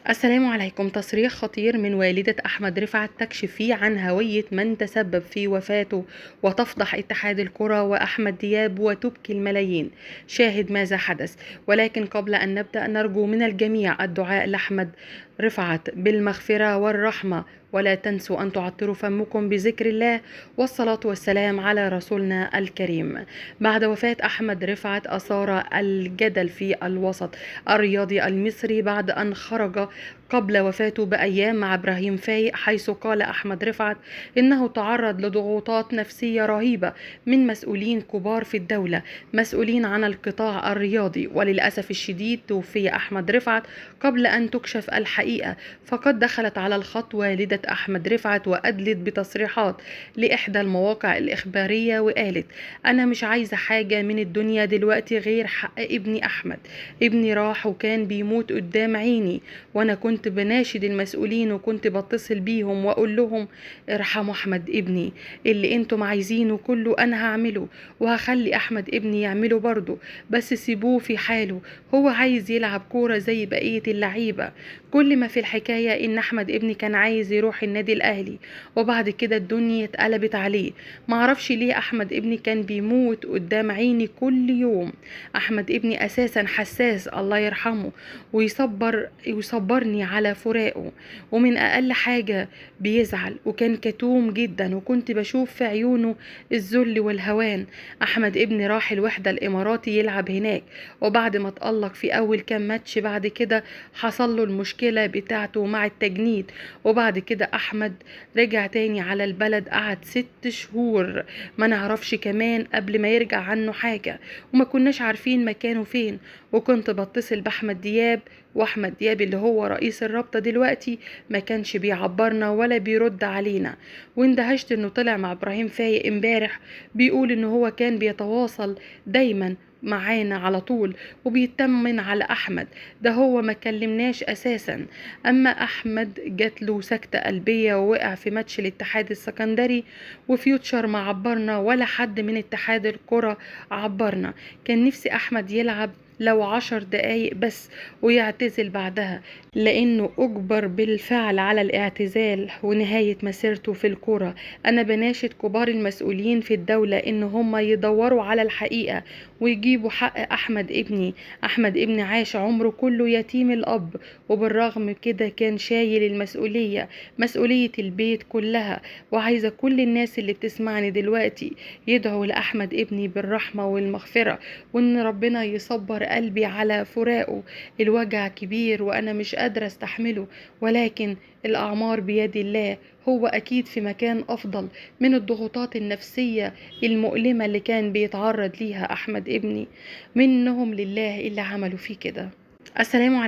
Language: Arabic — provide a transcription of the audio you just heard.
السلام عليكم. تصريح خطير من والدة أحمد رفعت تكشف فيه عن هوية من تسبب في وفاته، وتفضح اتحاد الكرة وأحمد دياب وتبكي الملايين. شاهد ماذا حدث. ولكن قبل أن نبدأ نرجو من الجميع الدعاء لأحمد رفعت بالمغفرة والرحمة، ولا تنسوا أن تعطروا فمكم بذكر الله والصلاة والسلام على رسولنا الكريم. بعد وفاة أحمد رفعت أثار الجدل في الوسط الرياضي المصري بعد أن خرج قبل وفاته بأيام مع إبراهيم فايق، حيث قال أحمد رفعت إنه تعرض لضغوطات نفسية رهيبة من مسؤولين كبار في الدولة، مسؤولين عن القطاع الرياضي. وللأسف الشديد توفي أحمد رفعت قبل أن تكشف الحقيقة. فقد دخلت على الخط والدة أحمد رفعت وأدلت بتصريحات لإحدى المواقع الإخبارية وقالت: أنا مش عايزة حاجة من الدنيا دلوقتي غير حق ابني أحمد. ابني راح وكان بيموت قدام عيني، وانا كنت بناشد المسؤولين وكنت بتصل بيهم واقول لهم: ارحموا احمد ابني، اللي انتم عايزينه كله انا هعمله، وهخلي احمد ابني يعمله برضه، بس سيبوه في حاله، هو عايز يلعب كورة زي بقية اللعيبة. كل ما في الحكاية ان احمد ابني كان عايز يروح النادي الاهلي، وبعد كده الدنيا اتقلبت عليه. معرفش ليه احمد ابني كان بيموت قدام عيني كل يوم. احمد ابني اساسا حساس، الله يرحمه ويصبرني على فراقه، ومن اقل حاجة بيزعل، وكان كتوم جدا وكنت بشوف في عيونه الذل والهوان. احمد ابني راح الوحدة الاماراتي يلعب هناك، وبعد ما اتألق في اول كام ماتش بعد كده حصل له المشكلة بتاعته مع التجنيد. وبعد كده احمد رجع تاني على البلد، قعد 6 شهور ما نعرفش كمان قبل ما يرجع عنه حاجة، وما كناش عارفين مكانه فين. وكنت بتصل بأحمد دياب، واحمد دياب اللي هو رئيس الرابطة دلوقتي ما كانش بيعبرنا ولا بيرد علينا. واندهشت انه طلع مع ابراهيم فايق امبارح بيقول انه هو كان بيتواصل دايما معانا على طول وبيطمن على احمد، ده هو ما كلمناش اساسا. اما احمد جات له سكتة قلبية ووقع في ماتش الاتحاد السكندري، وفيوتشر ما عبرنا ولا حد من اتحاد الكرة عبرنا. كان نفسي احمد يلعب لو 10 دقايق بس ويعتزل بعدها، لانه اجبر بالفعل على الاعتزال ونهاية مسيرته في الكرة. انا بناشد كبار المسؤولين في الدولة ان هم يدوروا على الحقيقة ويجيبوا حق احمد ابني. احمد ابني عاش عمره كله يتيم الاب، وبالرغم كده كان شايل المسؤولية، مسؤولية البيت كلها. وعايزة كل الناس اللي بتسمعني دلوقتي يدعوا لأحمد ابني بالرحمة والمغفرة، وإن ربنا يصبر قلبي على فراقه. الوجع كبير وأنا مش قادرة استحمله، ولكن الأعمار بيد الله، هو أكيد في مكان أفضل من الضغوطات النفسية المؤلمة اللي كان بيتعرض ليها أحمد ابني. منهم لله اللي عملوا فيه كده. السلام عليكم.